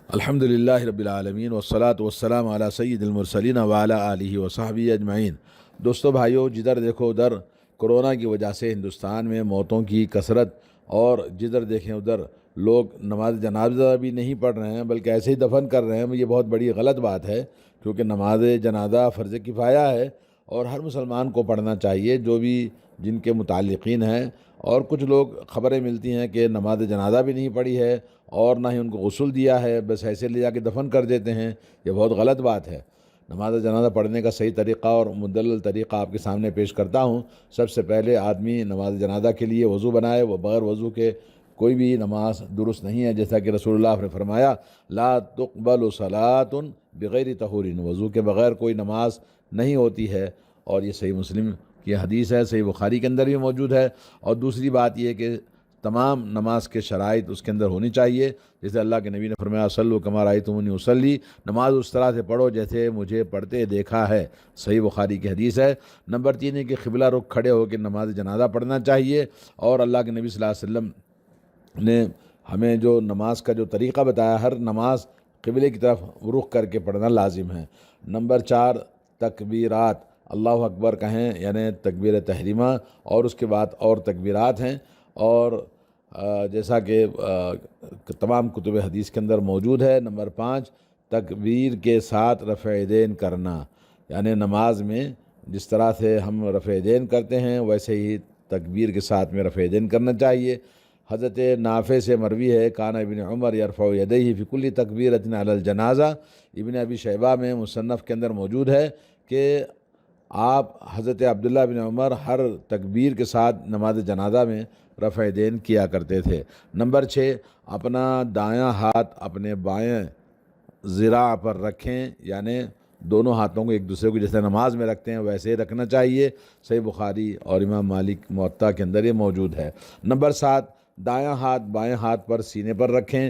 الحمدللہ رب العالمین والصلاة والسلام علی سید المرسلین وعلی آلہ وصحبہ اجمعین۔ دوستو بھائیو، جدھر دیکھو ادھر کرونا کی وجہ سے ہندوستان میں موتوں کی کثرت، اور جدھر دیکھیں ادھر لوگ نماز جنازہ بھی نہیں پڑھ رہے ہیں بلکہ ایسے ہی دفن کر رہے ہیں۔ یہ بہت بڑی غلط بات ہے، کیونکہ نماز جنازہ فرض کفایہ ہے اور ہر مسلمان کو پڑھنا چاہیے، جو بھی جن کے متعلقین ہیں۔ اور کچھ لوگ خبریں ملتی ہیں کہ نماز جنازہ بھی نہیں پڑھی ہے اور نہ ہی ان کو غسل دیا ہے، بس ایسے لے جا کے دفن کر دیتے ہیں۔ یہ بہت غلط بات ہے۔ نماز جنازہ پڑھنے کا صحیح طریقہ اور مدلل طریقہ آپ کے سامنے پیش کرتا ہوں۔ سب سے پہلے آدمی نماز جنازہ کے لیے وضو بنائے، وہ بغیر وضو کے کوئی بھی نماز درست نہیں ہے، جیسا کہ رسول اللہ نے فرمایا لا تقبل صلاۃ بغیر طہور، وضو کے بغیر کوئی نماز نہیں ہوتی ہے، اور یہ صحیح مسلم کی حدیث ہے، صحیح بخاری کے اندر بھی موجود ہے۔ اور دوسری بات یہ کہ تمام نماز کے شرائط اس کے اندر ہونی چاہیے، جیسے اللہ کے نبی نے فرمایا صلوا کما رأیتمونی اصلی، نماز اس طرح سے پڑھو جیسے مجھے پڑھتے دیکھا ہے، صحیح بخاری کی حدیث ہے۔ نمبر 3 ہے کہ قبلہ رخ کھڑے ہو کے نماز جنازہ پڑھنا چاہیے، اور اللہ کے نبی صلی اللہ علیہ وسلم نے ہمیں جو نماز کا جو طریقہ بتایا، ہر نماز قبلے کی طرف رخ کر کے پڑھنا لازم ہے۔ نمبر 4 تکبیرات، اللہ اکبر کہیں یعنی تکبیر تحریمہ، اور اس کے بعد اور تکبیرات ہیں، اور جیسا کہ تمام کتب حدیث کے اندر موجود ہے۔ نمبر 5 تکبیر کے ساتھ رفع یدین کرنا، یعنی نماز میں جس طرح سے ہم رفع یدین کرتے ہیں ویسے ہی تکبیر کے ساتھ میں رفع یدین کرنا چاہیے۔ حضرت نافع سے مروی ہے کان ابن عمر یرفع یدیہ فی کل تکبیرۃ علی الجنازہ، ابن ابی شیبہ میں مصنف کے اندر موجود ہے کہ آپ حضرت عبداللہ بن عمر ہر تکبیر کے ساتھ نماز جنازہ میں رفع یدین کیا کرتے تھے۔ نمبر 6 اپنا دایاں ہاتھ اپنے بائیں ذراع پر رکھیں، یعنی دونوں ہاتھوں کو ایک دوسرے کو جیسے نماز میں رکھتے ہیں ویسے ہی رکھنا چاہیے، صحیح بخاری اور امام مالک موطا کے اندر یہ موجود ہے۔ نمبر 7 دایاں ہاتھ بائیں ہاتھ پر سینے پر رکھیں،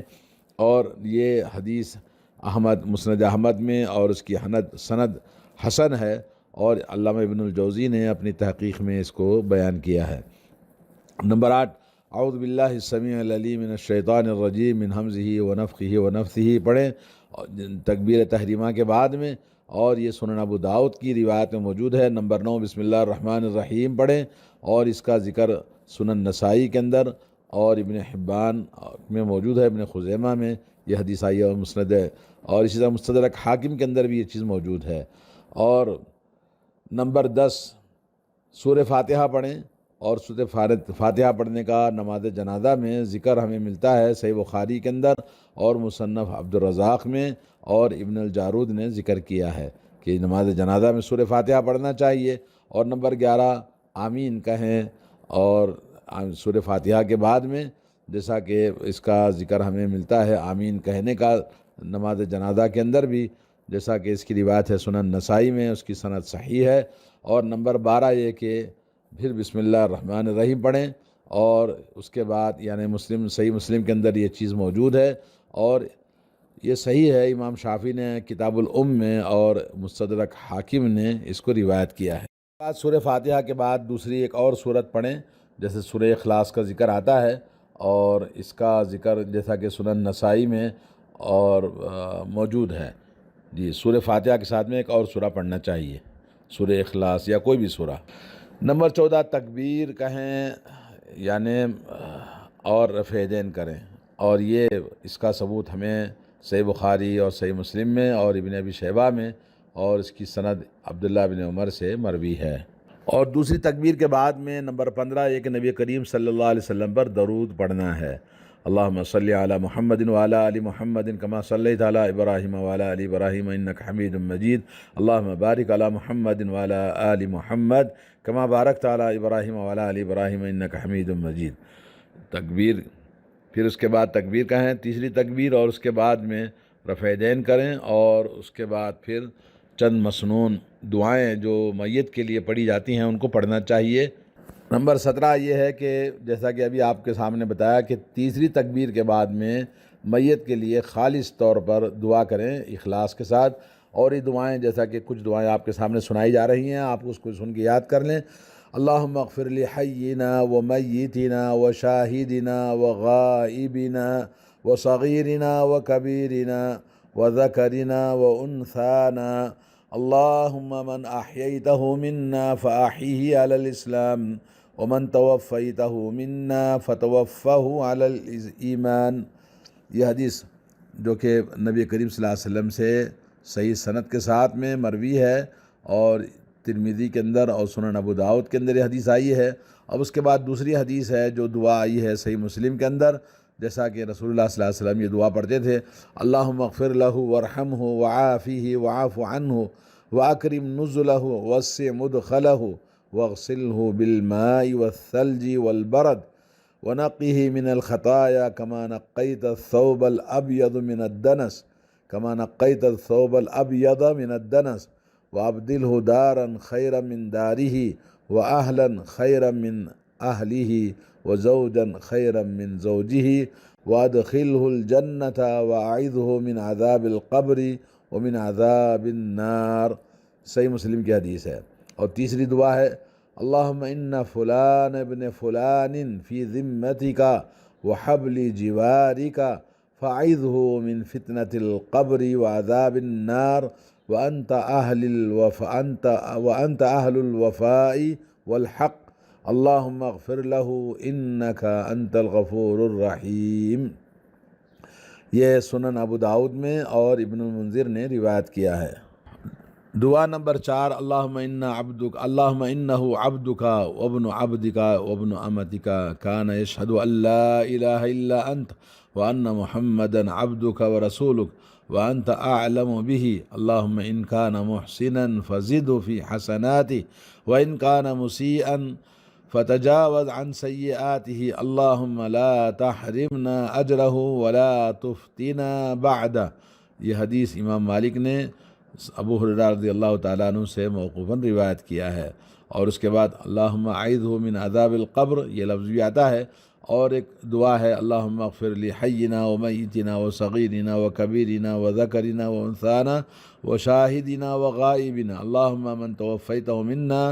اور یہ حدیث مسند احمد میں اور اس کی سند حسن ہے، اور علامہ ابن الجوزی نے اپنی تحقیق میں اس کو بیان کیا ہے۔ نمبر 8 اعوذ باللہ السمیع العلیم من الشیطان الرجیم من حمزہ ونفخہ ونفثہ پڑھیں تکبیر تحریمہ کے بعد میں، اور یہ سنن ابو داؤد کی روایت میں موجود ہے۔ نمبر 9 بسم اللہ الرحمن الرحیم پڑھیں، اور اس کا ذکر سنن نسائی کے اندر اور ابن حبان میں موجود ہے، ابن خزیمہ میں یہ حدیث آئی ہے، اور مسند ہے، اور اسی طرح مستدرک حاکم کے اندر بھی یہ چیز موجود ہے۔ اور نمبر 10 سورہ فاتحہ پڑھیں، اور سورہ فاتحہ پڑھنے کا نماز جنازہ میں ذکر ہمیں ملتا ہے صحیح بخاری کے اندر اور مصنف عبدالرزاق میں، اور ابن الجارود نے ذکر کیا ہے کہ نماز جنازہ میں سورہ فاتحہ پڑھنا چاہیے۔ اور نمبر 11 آمین کہیں، اور سورہ فاتحہ کے بعد میں جیسا کہ اس کا ذکر ہمیں ملتا ہے آمین کہنے کا نماز جنازہ کے اندر بھی، جیسا کہ اس کی روایت ہے سنن نسائی میں، اس کی سند صحیح ہے۔ اور نمبر 12 یہ کہ پھر بسم اللہ الرحمن الرحیم پڑھیں، اور اس کے بعد یعنی صحیح مسلم کے اندر یہ چیز موجود ہے، اور یہ صحیح ہے، امام شافعی نے کتاب الام میں اور مستدرک حاکم نے اس کو روایت کیا ہے۔ سورہ فاتحہ کے بعد دوسری ایک اور سورت پڑھیں، جیسے سورہ اخلاص کا ذکر آتا ہے، اور اس کا ذکر جیسا کہ سنن نسائی میں اور موجود ہے۔ جی سورہ فاتحہ کے ساتھ میں ایک اور سورہ پڑھنا چاہیے، سورہ اخلاص یا کوئی بھی سورہ۔ نمبر 14 تکبیر کہیں یعنی اور رفع یدین کریں، اور یہ اس کا ثبوت ہمیں صحیح بخاری اور صحیح مسلم میں اور ابن ابی شیبہ میں، اور اس کی سند عبداللہ بن عمر سے مروی ہے۔ اور دوسری تکبیر کے بعد میں نمبر 15 یہ کہ نبی کریم صلی اللہ علیہ وسلم پر درود پڑھنا ہے۔ اللہم صلی علی محمد وعلی آل محمد کما صلیت علی ابراہیم وعلی آل ابراہیم انک حمید مجید، اللہم بارک علی محمد وعلی آل محمد کما بارکت علی ابراہیم وعلی آل ابراہیم انک حمید مجید۔ تکبیر، پھر اس کے بعد تکبیر کہیں تیسری تکبیر، اور اس کے بعد میں رفع یدین کریں، اور اس کے بعد پھر چند مسنون دعائیں جو میت کے لیے پڑھی جاتی ہیں ان کو پڑھنا چاہیے۔ نمبر 17 یہ ہے کہ جیسا کہ ابھی آپ کے سامنے بتایا کہ تیسری تکبیر کے بعد میں میت کے لیے خالص طور پر دعا کریں اخلاص کے ساتھ، اور یہ دعائیں جیسا کہ کچھ دعائیں آپ کے سامنے سنائی جا رہی ہیں، آپ اس کو سن کے یاد کر لیں۔ اللہم اغفر لحینا و میتنا و شاہدنا و غائبنا وصغيرنا وكبيرنا وذكرنا وأنثانا. اللهم من أحييته منا فأحيه على الإسلام ومن توفيته منا فتوفه على الإيمان. یہ حدیث جو کہ نبی کریم صلی اللہ علیہ وسلم سے صحیح سند کے ساتھ میں مروی ہے، اور ترمذی کے اندر اور سنن ابو داؤد کے اندر یہ حدیث آئی ہے. اب اس کے بعد دوسری حدیث ہے جو دعا آئی ہے صحیح مسلم کے اندر، جیسا کہ رسول اللہ صلی اللہ علیہ وسلم یہ دعا پڑھتے تھے: اللہم اغفر لہ وارحمہ وعافیہ وعاف عنہ واکرم نزلہ ووسع مدخلہ واغسلہ بالماء والثلج والبرد ونقه من الخطايا كما نقيت الثوب الأبيض من الدنس وأبدله دارا خيرا من داره وأهلا خيرا من أهله وزوجا خيرا من زوجه وأدخله الجنة وأعذه من عذاب القبر ومن عذاب النار. صحیح مسلم کی حدیث ہے. اور تیسری دعا ہے: اللہم ان فلان ابن فلان فی ذمتک وحبل جوارک فاعذہ من فتنة القبر وعذاب النار وانت اہل الوفاء والحق اللہم اغفر لہ انک انت الغفور الرحیم. یہ سنن ابو داؤد میں اور ابن المنذر نے روایت کیا ہے. دعا نمبر 4: اللہم انہ عبدک وابن عبدک وابن امتک کان یشہد ان لا الہ الا انت وان محمدا عبدک ورسولک وانت اعلم به. اللہم ان کان محسنا فزد فی حسناته وان کان مسیئا فتجاوز عن سیئاته. اللہم لا تحرمنا اجرہ ولا تفتنا بعدہ. یہ حدیث امام مالک نے ابو ہریرہ رضی اللہ تعالیٰ عنہ سے موقوفاً روایت کیا ہے. اور اس کے بعد اللہم اعذہ من عذاب القبر یہ لفظ بھی آتا ہے. اور ایک دعا ہے: اللہم اغفر لحینا ومیتنا وصغیرنا وکبیرنا وذکرنا وانثانا وشاہدنا وغائبنا. اللہم من توفیتہ منا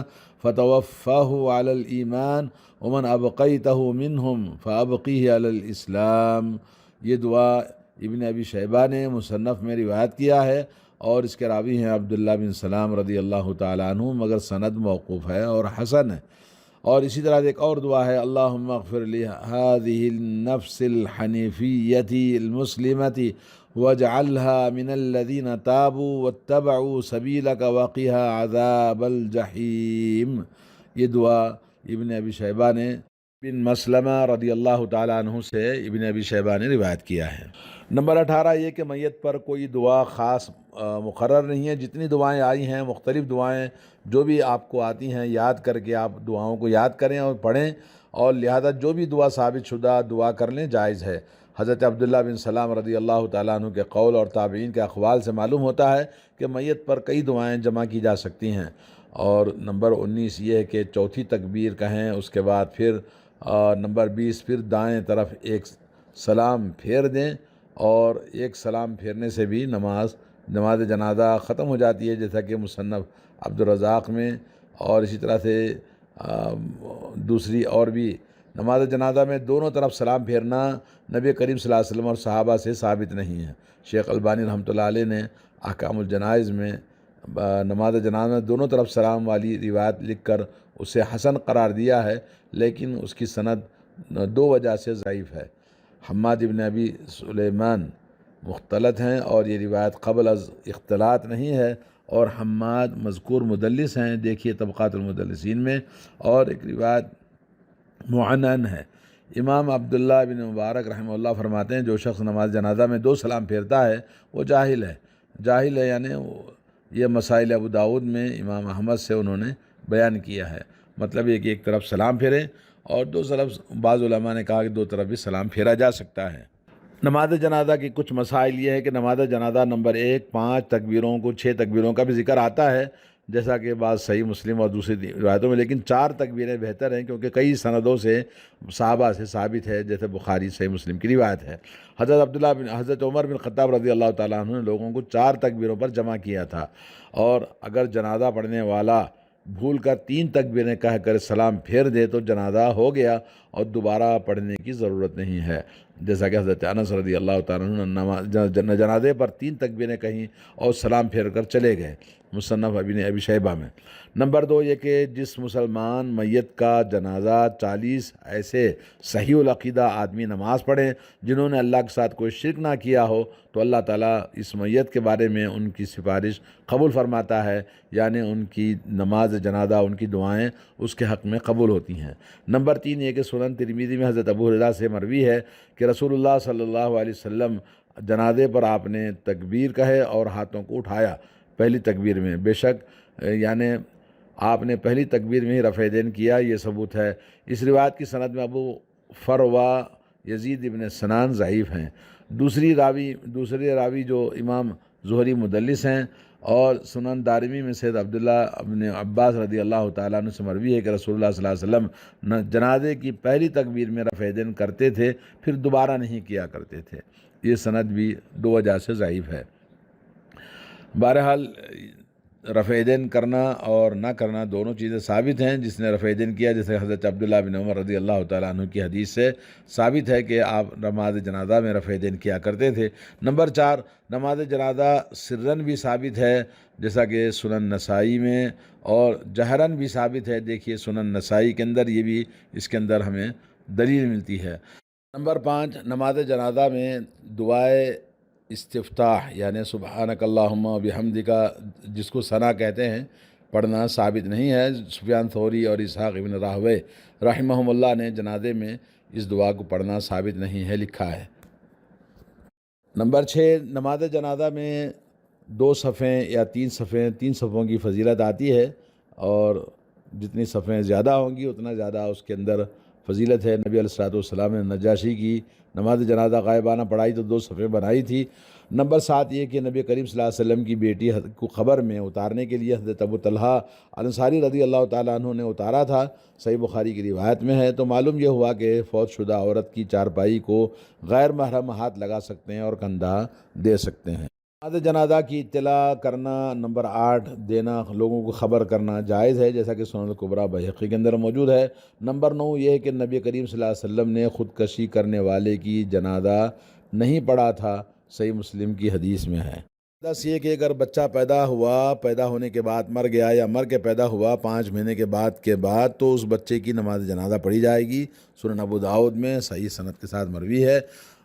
فتوفہ علی الایمان ومن ابقیتہ منہم فابقیہ علی الاسلام. یہ دعا ابن ابی شیبہ نے مصنف میں روایت کیا ہے، اور اس کے راوی ہیں عبداللہ بن سلام رضی اللہ تعالیٰ عنہ، مگر سند موقوف ہے اور حسن ہے. اور اسی طرح ایک اور دعا ہے: اللہم اغفر لہذہ النفس الحنیفیۃ المسلمۃ واجعلها من الذین تابوا واتبعوا سبیلک وقها عذاب الجحیم. یہ دعا ابن ابی شیبہ نے بن مسلمہ رضی اللہ تعالیٰ عنہ سے ابن ابی شیبہ نے روایت کیا ہے. نمبر 18 یہ کہ میت پر کوئی دعا خاص مقرر نہیں ہے. جتنی دعائیں آئی ہیں، مختلف دعائیں جو بھی آپ کو آتی ہیں، یاد کر کے آپ دعاؤں کو یاد کریں اور پڑھیں، اور لہذا جو بھی دعا ثابت شدہ دعا کر لیں جائز ہے. حضرت عبداللہ بن سلام رضی اللہ تعالیٰ عنہ کے قول اور تابعین کے اقوال سے معلوم ہوتا ہے کہ میت پر کئی دعائیں جمع کی جا سکتی ہیں. اور نمبر 19 یہ ہے کہ چوتھی تکبیر کہیں، اس کے بعد پھر نمبر 20 پھر دائیں طرف ایک سلام پھیر دیں، اور ایک سلام پھیرنے سے بھی نماز جنازہ ختم ہو جاتی ہے، جیسا کہ مصنف عبدالرزاق میں. اور اسی طرح سے دوسری اور بھی نماز جنازہ میں دونوں طرف سلام پھیرنا نبی کریم صلی اللہ علیہ وسلم اور صحابہ سے ثابت نہیں ہے. شیخ البانی رحمۃ اللہ علیہ نے احکام الجنائز میں نماز جنازہ میں دونوں طرف سلام والی روایت لکھ کر اسے حسن قرار دیا ہے، لیکن اس کی سند دو وجہ سے ضعیف ہے. حماد ابن ابی سلیمان مختلط ہیں، اور یہ روایت قبل از اختلاط نہیں ہے، اور حماد مذکور مدلس ہیں، دیکھیے طبقات المدلسین میں. اور ایک روایت معنن ہے. امام عبداللہ بن مبارک رحمہ اللہ فرماتے ہیں: جو شخص نماز جنازہ میں 2 سلام پھیرتا ہے وہ جاہل ہے. یعنی یہ مسائل ابو داؤد میں امام احمد سے انہوں نے بیان کیا ہے. مطلب یہ کہ ایک طرف سلام پھیریں، اور 2 طرف، بعض علماء نے کہا کہ 2 طرف بھی سلام پھیرا جا سکتا ہے. نماز جنازہ کی کچھ مسائل یہ ہے کہ نماز جنازہ نمبر 1 5 تکبیروں کو 6 تکبیروں کا بھی ذکر آتا ہے، جیسا کہ بعض صحیح مسلم اور دوسری روایتوں میں، لیکن 4 تکبیریں بہتر ہیں، کیونکہ کئی سندوں سے صحابہ سے ثابت ہے، جیسے بخاری صحیح مسلم کی روایت ہے. حضرت عمر بن خطاب رضی اللہ تعالیٰ عنہ نے لوگوں کو 4 تکبیروں پر جمع کیا تھا، اور اگر جنازہ پڑھنے والا بھول کر 3 تکبیریں کہہ کر سلام پھیر دے تو جنازہ ہو گیا اور دوبارہ پڑھنے کی ضرورت نہیں ہے. جیسا کہ حضرت انس رضی اللہ تعالیٰ عنہ جنازے پر 3 تکبیریں کہیں اور سلام پھیر کر چلے گئے، مصنف ابی شیبہ میں۔ نمبر 2 یہ کہ جس مسلمان میت کا جنازہ 40 ایسے صحیح العقیدہ آدمی نماز پڑھیں جنہوں نے اللہ کے ساتھ کوئی شرک نہ کیا ہو، تو اللہ تعالیٰ اس میت کے بارے میں ان کی سفارش قبول فرماتا ہے، یعنی ان کی نماز جنازہ، ان کی دعائیں اس کے حق میں قبول ہوتی ہیں۔ نمبر 3 یہ کہ سنن ترمذی میں حضرت ابو ہریرہ سے مروی ہے کہ رسول اللہ صلی اللہ علیہ وسلم جنازے پر آپ نے تکبیر کہے اور ہاتھوں کو اٹھایا پہلی تکبیر میں، بے شک یعنی آپ نے پہلی تکبیر میں ہی رفع دین کیا، یہ ثبوت ہے۔ اس روایت کی سند میں ابو فروہ یزید ابن سنان ضعیف ہیں۔ دوسرے راوی جو امام زہری مدلس ہیں، اور سنن دارمی میں سید عبداللہ ابن عباس رضی اللہ تعالیٰ عنہ سے مروی ہے کہ رسول اللہ صلی اللہ علیہ وسلم جنازے کی پہلی تکبیر میں رفع دین کرتے تھے، پھر دوبارہ نہیں کیا کرتے تھے۔ یہ سند بھی 2 وجہ سے ضعیف ہے۔ بہرحال رفع دین کرنا اور نہ کرنا دونوں چیزیں ثابت ہیں۔ جس نے رفع دین کیا، جیسے حضرت عبداللہ بن عمر رضی اللہ تعالیٰ عنہ کی حدیث سے ثابت ہے کہ آپ نماز جنازہ میں رفع دین کیا کرتے تھے۔ نمبر 4 نماز جنازہ سرن بھی ثابت ہے، جیسا کہ سنن نسائی میں، اور جہرن بھی ثابت ہے۔ دیکھیے سنن نسائی کے اندر یہ بھی، اس کے اندر ہمیں دلیل ملتی ہے۔ نمبر 5 نماز جنازہ میں دعائے استفتاح یعنی سبحانک اللہم و بحمدک، جس کو ثنا کہتے ہیں، پڑھنا ثابت نہیں ہے۔ سفیان ثوری اور اسحاق ابن راہوے رحمہم اللہ نے جنازے میں اس دعا کو پڑھنا ثابت نہیں ہے لکھا ہے۔ نمبر 6 نماز جنازہ میں 2 صفیں یا 3 صفیں، 3 صفوں کی فضیلت آتی ہے، اور جتنی صفیں زیادہ ہوں گی اتنا زیادہ اس کے اندر فضیلت ہے۔ نبی علیہ الصلوۃ والسلام نے نجاشی کی نماز جنازہ غائبانہ پڑھائی تو 2 صفیں بنائی تھی۔ نمبر 7 یہ کہ نبی کریم صلی اللہ علیہ وسلم کی بیٹی کو قبر میں اتارنے کے لیے حضرت ابو طلحہ انصاری رضی اللہ تعالیٰ عنہ نے اتارا تھا، صحیح بخاری کی روایت میں ہے۔ تو معلوم یہ ہوا کہ فوت شدہ عورت کی چارپائی کو غیر محرم ہاتھ لگا سکتے ہیں اور کندھا دے سکتے ہیں۔ نماز جنازہ کی اطلاع کرنا۔ نمبر 8 دینا، لوگوں کو خبر کرنا جائز ہے، جیسا کہ سنن الکبریٰ بہقی کے اندر موجود ہے۔ نمبر 9 یہ ہے کہ نبی کریم صلی اللہ علیہ وسلم نے خودکشی کرنے والے کی جنازہ نہیں پڑھا تھا، صحیح مسلم کی حدیث میں ہے۔ 10 یہ کہ اگر بچہ پیدا ہونے کے بعد مر گیا، یا مر کے پیدا ہوا 5 مہینے کے بعد تو اس بچے کی نماز جنازہ پڑھی جائے گی۔ سنن ابو داؤد میں صحیح سند کے ساتھ مروی ہے۔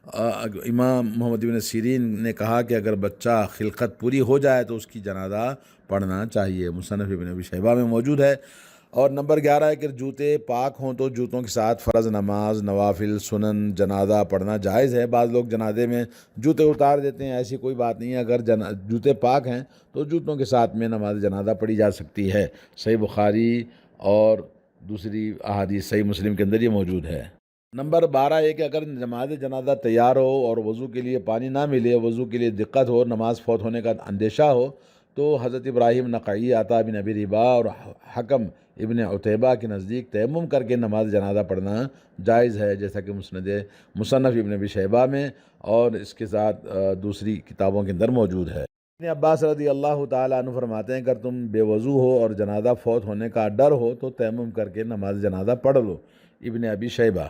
امام محمد بن سیرین نے کہا کہ اگر بچہ خلقت پوری ہو جائے تو اس کی جنازہ پڑھنا چاہیے، مصنف ابن ابی شیبہ میں موجود ہے۔ اور نمبر 11 ہے کہ جوتے پاک ہوں تو جوتوں کے ساتھ فرض نماز، نوافل، سنن، جنازہ پڑھنا جائز ہے۔ بعض لوگ جنازے میں جوتے اتار دیتے ہیں، ایسی کوئی بات نہیں ہے۔ اگر جوتے پاک ہیں تو جوتوں کے ساتھ میں نماز جنازہ پڑھی جا سکتی ہے، صحیح بخاری اور دوسری احادیث صحیح مسلم کے اندر یہ موجود ہے۔ نمبر 12 ہے کہ اگر نماز جنازہ تیار ہو اور وضو کے لیے پانی نہ ملے، وضو کے لیے دقت ہو، نماز فوت ہونے کا اندیشہ ہو، تو حضرت ابراہیم نخعی، عطا بن ابی رباح اور حکم ابن عتیبہ کے نزدیک تیمم کر کے نماز جنازہ پڑھنا جائز ہے، جیسا کہ مصنف ابن ابی شیبہ میں اور اس کے ساتھ دوسری کتابوں کے اندر موجود ہے۔ ابن عباس رضی اللہ تعالیٰ عنہ فرماتے ہیں اگر تم بے وضو ہو اور جنازہ فوت ہونے کا ڈر ہو تو تیمم کر کے نماز جنازہ پڑھ لو، ابن ابی شیبہ۔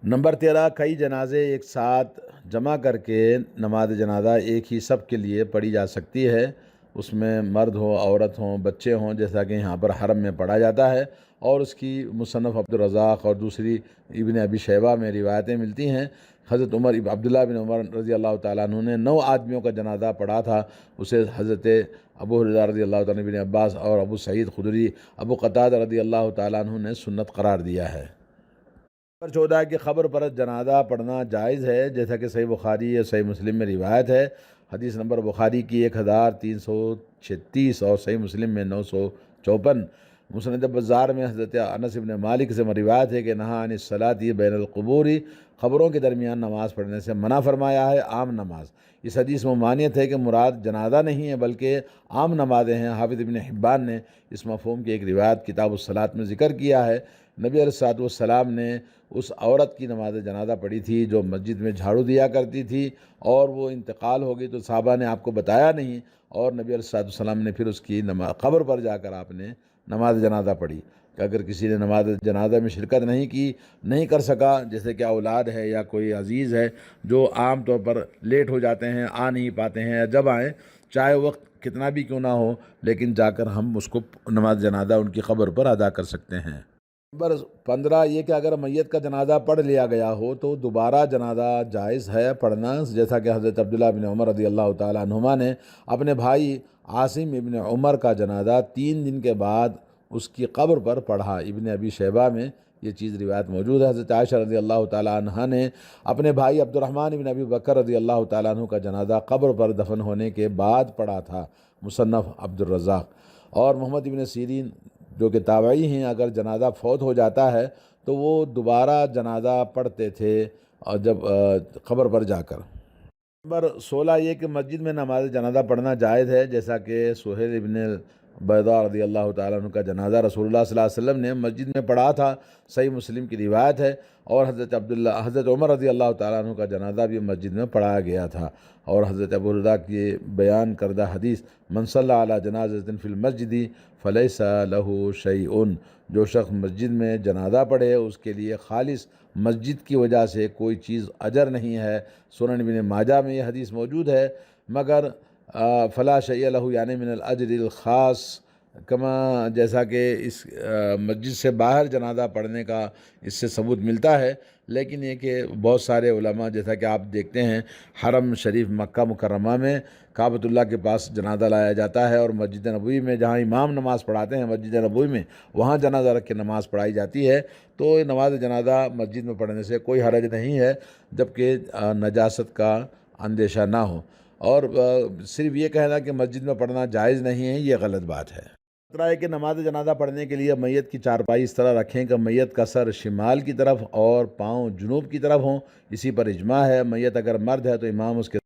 نمبر 13 کئی جنازے ایک ساتھ جمع کر کے نماز جنازہ ایک ہی سب کے لیے پڑھی جا سکتی ہے، اس میں مرد ہوں، عورت ہوں، بچے ہوں، جیسا کہ یہاں پر حرم میں پڑھا جاتا ہے، اور اس کی مصنف عبدالرزاق اور دوسری ابن ابی شیبہ میں روایتیں ملتی ہیں۔ حضرت عبداللہ بن عمر رضی اللہ تعالیٰ عنہ نے 9 آدمیوں کا جنازہ پڑھا تھا، اسے حضرت ابو ہریرہ رضی اللہ تعالیٰ عنہ، ابن عباس اور ابو سعید خدری، ابو قتادہ رضی اللہ تعالیٰ عنہ نے سنت قرار دیا ہے۔ نمبر 14 کہ خبر پر جنازہ پڑھنا جائز ہے، جیسا کہ صحیح بخاری اور صحیح مسلم میں روایت ہے۔ حدیث نمبر بخاری کی 1336 اور صحیح مسلم میں 954۔ مسند بزار میں حضرت انس بن مالک سے روایت ہے کہ نہا عن الصلاۃ بین القبور، قبروں کے درمیان نماز پڑھنے سے منع فرمایا ہے، عام نماز۔ اس حدیث میں معنیت ہے کہ مراد جنازہ نہیں ہے بلکہ عام نمازیں ہیں۔ حافظ ابن حبان نے اس مفہوم کی ایک روایت کتاب الصلاۃ میں ذکر کیا ہے۔ نبی علیہ الصلوۃ والسلام نے اس عورت کی نماز جنازہ پڑھی تھی جو مسجد میں جھاڑو دیا کرتی تھی، اور وہ انتقال ہو گئی تو صحابہ نے آپ کو بتایا نہیں، اور نبی علیہ الصلوۃ والسلام نے پھر اس کی قبر پر جا کر آپ نے نماز جنازہ پڑھی کہ اگر کسی نے نماز جنازہ میں شرکت نہیں کر سکا، جیسے کہ اولاد ہے یا کوئی عزیز ہے جو عام طور پر لیٹ ہو جاتے ہیں، آ نہیں پاتے ہیں، یا جب آئیں چاہے وقت کتنا بھی کیوں نہ ہو، لیکن جا کر ہم اس کو نماز جنازہ ان کی قبر پر ادا کر سکتے ہیں۔ نمبر 15 یہ کہ اگر میت کا جنازہ پڑھ لیا گیا ہو تو دوبارہ جنازہ جائز ہے پڑھنا، جیسا کہ حضرت عبداللہ بن عمر رضی اللہ تعالیٰ عنہما نے اپنے بھائی عاصم ابن عمر کا جنازہ 3 دن کے بعد اس کی قبر پر پڑھا۔ ابن ابی شیبہ میں یہ چیز روایت موجود ہے۔ حضرت عائشہ رضی اللہ تعالیٰ عنہ نے اپنے بھائی عبد الرحمن بن ابی بکر رضی اللہ تعالیٰ عنہ کا جنازہ قبر پر دفن ہونے کے بعد پڑھا تھا۔ مصنف عبد الرزاق اور محمد ابن سیرین جو کہ تابعی ہیں، اگر جنازہ فوت ہو جاتا ہے تو وہ دوبارہ جنازہ پڑھتے تھے اور جب قبر پر جا کر۔ نمبر 16 یہ کہ مسجد میں نماز جنازہ پڑھنا جائز ہے، جیسا کہ سہیل ابن بیضاء رضی اللہ تعالیٰ عنہ کا جنازہ رسول اللہ صلی اللہ علیہ وسلم نے مسجد میں پڑھا تھا، صحیح مسلم کی روایت ہے، اور حضرت عمر رضی اللہ تعالیٰ عنہ کا جنازہ بھی مسجد میں پڑھایا گیا تھا، اور حضرت ابو ہریرہ کی بیان کردہ حدیث من صلی علی جنازۃ فی المسجد فلیس لہ شیء، جو شخص مسجد میں جنازہ پڑھے اس کے لیے خالص مسجد کی وجہ سے کوئی چیز اجر نہیں ہے۔ سنن ابن ماجہ میں یہ حدیث موجود ہے، مگر فلا شیء لہ یعنی من الاجر الخاص، کما جیسا کہ اس مسجد سے باہر جنازہ پڑھنے کا اس سے ثبوت ملتا ہے، لیکن یہ کہ بہت سارے علماء جیسا کہ آپ دیکھتے ہیں حرم شریف مکہ مکرمہ میں کعبۃ اللہ کے پاس جنازہ لایا جاتا ہے، اور مسجد نبوی میں جہاں امام نماز پڑھاتے ہیں مسجد نبوی میں وہاں جنازہ رکھ کے نماز پڑھائی جاتی ہے، تو نماز جنازہ مسجد میں پڑھنے سے کوئی حرج نہیں ہے جبکہ نجاست کا اندیشہ نہ ہو۔ اور صرف یہ کہنا کہ مسجد میں پڑھنا جائز نہیں ہے، یہ غلط بات ہے۔ خطرہ ہے کہ نماز جنازہ پڑھنے کے لیے میت کی چارپائی اس طرح رکھیں کہ میت کا سر شمال کی طرف اور پاؤں جنوب کی طرف ہوں، اسی پر اجماع ہے۔ میت اگر مرد ہے تو امام اس کے